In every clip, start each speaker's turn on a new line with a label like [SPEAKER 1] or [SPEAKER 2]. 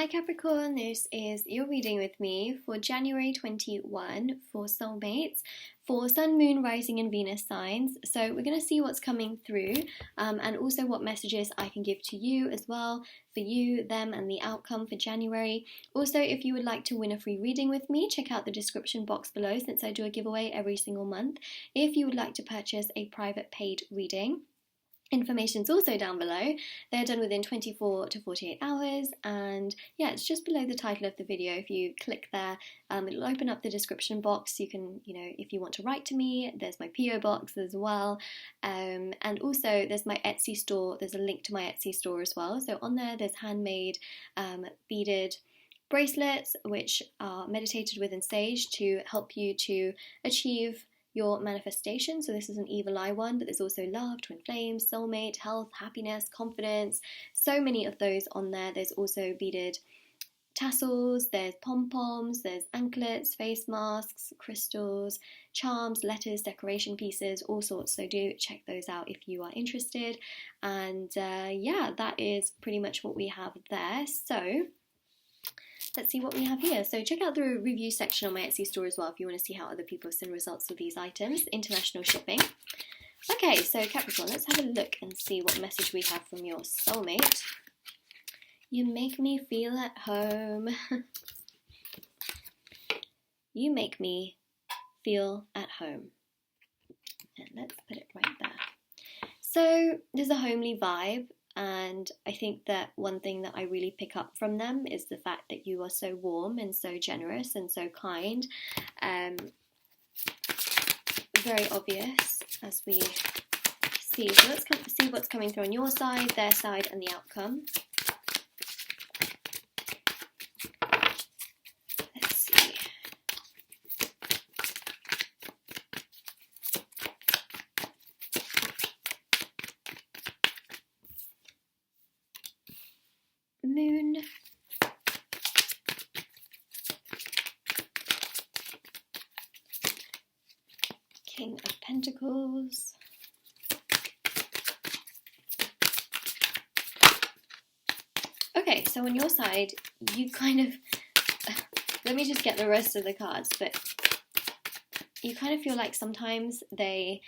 [SPEAKER 1] Hi Capricorn, this is your reading with me for January 21 for soulmates, for Sun, Moon, Rising and Venus signs. So we're going to see what's coming through and also what messages I can give to you as well, for you, them and the outcome for January. Also, if you would like to win a free reading with me, check out the description box below since I do a giveaway every single month. If you would like to purchase a private paid reading, information's also down below. They're done within 24 to 48 hours, and yeah, it's just below the title of the video. If you click there, it'll open up the description box. You can, if you want to write to me, there's my PO box as well, and also there's my Etsy store. There's a link to my Etsy store as well. So on there's handmade beaded bracelets which are meditated with in sage to help you to achieve your manifestation. So this is an evil eye one, but there's also love, twin flames, soulmate, health, happiness, confidence, so many of those on there. There's also beaded tassels, there's pom-poms, there's anklets, face masks, crystals, charms, letters, decoration pieces, all sorts. So do check those out if you are interested. And yeah, that is pretty much what we have there. So let's see what we have here. So check out the review section on my Etsy store as well if you want to see how other people have seen results with these items. International shipping. Okay, so Capricorn, let's have a look and see what message we have from your soulmate. You make me feel at home. You make me feel at home. And let's put it right there. So there's a homely vibe. And I think that one thing that I really pick up from them is the fact that you are so warm and so generous and so kind. Very obvious as we see. So let's see what's coming through on your side, their side, and the outcome. Let's see. Moon, King of Pentacles, okay, so on your side you kind of let me just get the rest of the cards, but you kind of feel like sometimes they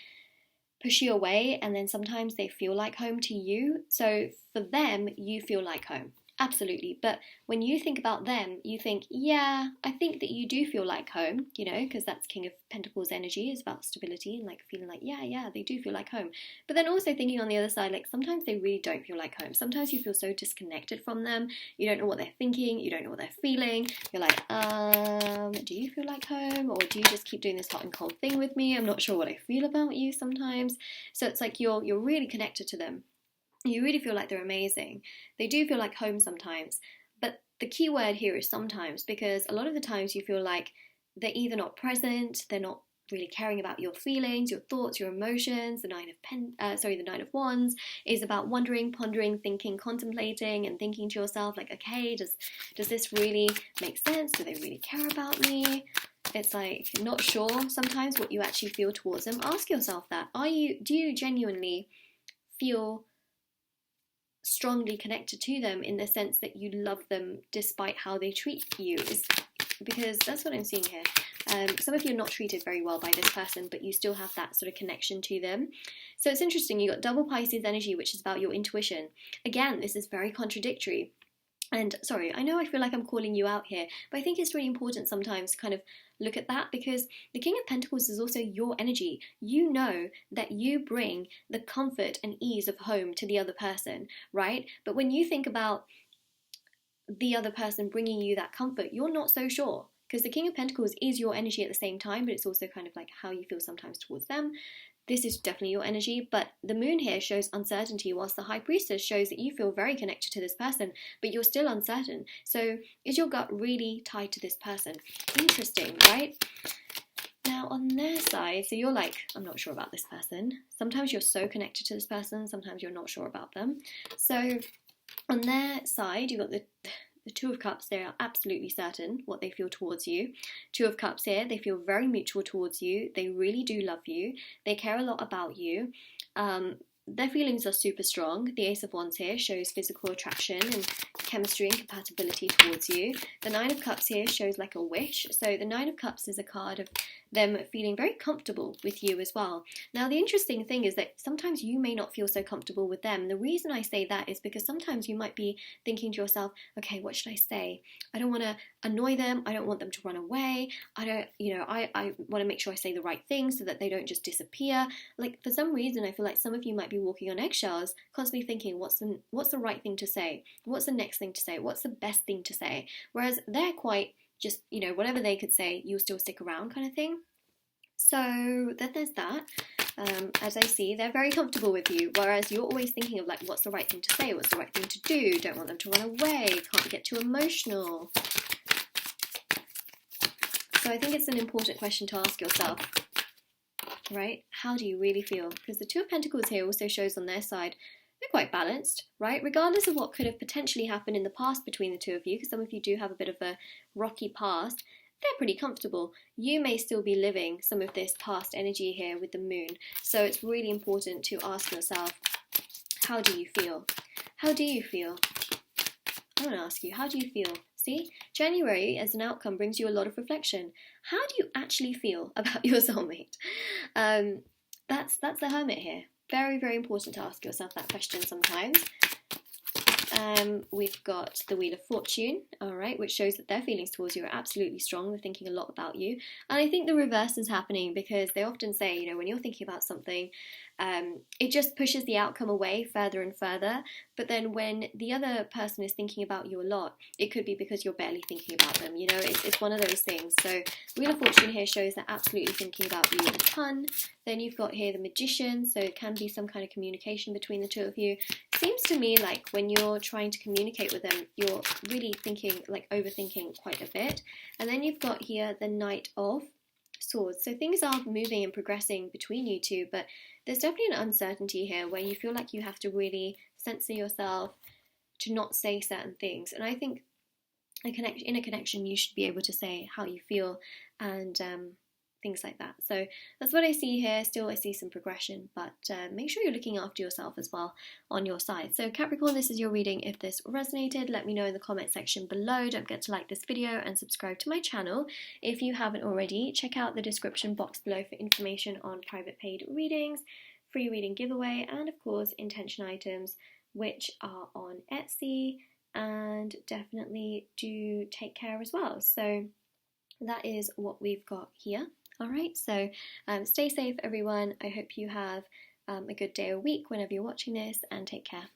[SPEAKER 1] push you away and then sometimes they feel like home to you. So for them, you feel like home. Absolutely. But when you think about them, you think, yeah, I think that you do feel like home, because that's King of Pentacles energy, is about stability and like feeling like, yeah, they do feel like home. But then also thinking on the other side, like sometimes they really don't feel like home. Sometimes you feel so disconnected from them. You don't know what they're thinking. You don't know what they're feeling. You're like, do you feel like home? Or do you just keep doing this hot and cold thing with me? I'm not sure what I feel about you sometimes. So it's like you're really connected to them. You really feel like they're amazing. They do feel like home sometimes, but the key word here is sometimes, because a lot of the times you feel like they're either not present, they're not really caring about your feelings, your thoughts, your emotions. The Nine of Wands is about wondering, pondering, thinking, contemplating, and thinking to yourself like, okay, does this really make sense? Do they really care about me? It's like not sure sometimes what you actually feel towards them. Ask yourself that. Do you genuinely feel strongly connected to them in the sense that you love them despite how they treat you? Because that's what I'm seeing here. Some of you are not treated very well by this person, but you still have that sort of connection to them. So it's interesting, you got double Pisces energy, which is about your intuition. Again, this is very contradictory. And sorry, I know I feel like I'm calling you out here, but I think it's really important sometimes to kind of look at that, because the King of Pentacles is also your energy. You know that you bring the comfort and ease of home to the other person, right? But when you think about the other person bringing you that comfort, you're not so sure, because the King of Pentacles is your energy at the same time, but it's also kind of like how you feel sometimes towards them. This is definitely your energy, but the moon here shows uncertainty, whilst the High Priestess shows that you feel very connected to this person, but you're still uncertain. So is your gut really tied to this person? Interesting, right? Now on their side, so you're like, I'm not sure about this person. Sometimes you're so connected to this person, sometimes you're not sure about them. So on their side, you've got the Two of Cups. They are absolutely certain what they feel towards you. Two of Cups here, they feel very mutual towards you. They really do love you. They care a lot about you. Their feelings are super strong. The Ace of Wands here shows physical attraction and chemistry and compatibility towards you. The Nine of Cups here shows like a wish. So the Nine of Cups is a card of them feeling very comfortable with you as well. Now, the interesting thing is that sometimes you may not feel so comfortable with them. The reason I say that is because sometimes you might be thinking to yourself, okay, what should I say? I don't want to annoy them. I don't want them to run away. I want to make sure I say the right thing so that they don't just disappear. Like, for some reason, I feel like some of you might be walking on eggshells, constantly thinking, what's the right thing to say? What's the next thing to say? What's the best thing to say? Whereas they're quite just, whatever they could say, you'll still stick around kind of thing. So then there's that. As I see, they're very comfortable with you, whereas you're always thinking of like, what's the right thing to say? What's the right thing to do? Don't want them to run away. Can't get too emotional. So I think it's an important question to ask yourself, right? How do you really feel? Because the Two of Pentacles here also shows on their side, they're quite balanced, right? Regardless of what could have potentially happened in the past between the two of you, because some of you do have a bit of a rocky past, they're pretty comfortable. You may still be living some of this past energy here with the moon. So it's really important to ask yourself, how do you feel? How do you feel? I want to ask you, how do you feel? See, January as an outcome brings you a lot of reflection. How do you actually feel about your soulmate? That's the Hermit here. Very, very important to ask yourself that question sometimes. We've got the Wheel of Fortune, all right, which shows that their feelings towards you are absolutely strong. They're thinking a lot about you. And I think the reverse is happening because they often say, when you're thinking about something, it just pushes the outcome away further and further. But then when the other person is thinking about you a lot, it could be because you're barely thinking about them. It's one of those things. So Wheel of Fortune here shows they're absolutely thinking about you a ton. Then you've got here the Magician, so it can be some kind of communication between the two of you. It seems to me like when you're trying to communicate with them, you're really thinking, like overthinking quite a bit. And then you've got here the Knight of Swords. So things are moving and progressing between you two, but there's definitely an uncertainty here where you feel like you have to really censor yourself to not say certain things. And I think in a connection, you should be able to say how you feel and things like that. So that's what I see here. Still, I see some progression, but make sure you're looking after yourself as well on your side. So Capricorn, this is your reading. If this resonated, let me know in the comment section below. Don't forget to like this video and subscribe to my channel. If you haven't already, check out the description box below for information on private paid readings, free reading giveaway, and of course intention items, which are on Etsy, and definitely do take care as well. So that is what we've got here. All right, so stay safe, everyone. I hope you have a good day or week whenever you're watching this, and take care.